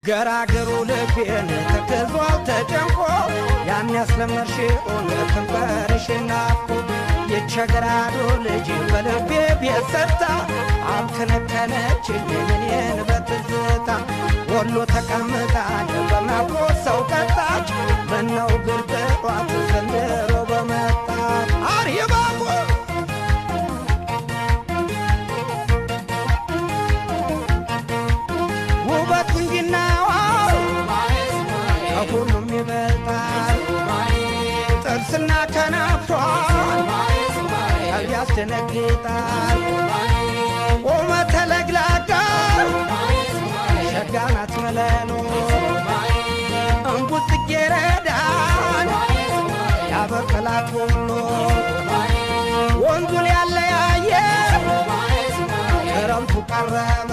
ገራገሩ ልቤን ተከዟል ተጨንቆ ያን ያስለመርሽውን ከንፈርሽን ናፍቆ የቸገራዶ ልጅ በልቤ ቤት ሰርታ አብከነከነችኝ እኔን በትዝታ ወሎ ተቀምጣ በናፍቆት ሰው ቀጣች ምነው ግርግሯት ዘንድሮ በመጣች አርየባቡ ውበት ቁንጅናዋ ከሁሉም ይበልጣል ጥርስና ከናፍሯን ያስደነግጣል ቁመተ ለግላጋ ሸጋ ናት መለሎ እንቡጥ ጽጌረዳን ያበቅላት ሁሉ ወንዙን ያለያየ ክረምቱ ቀረበ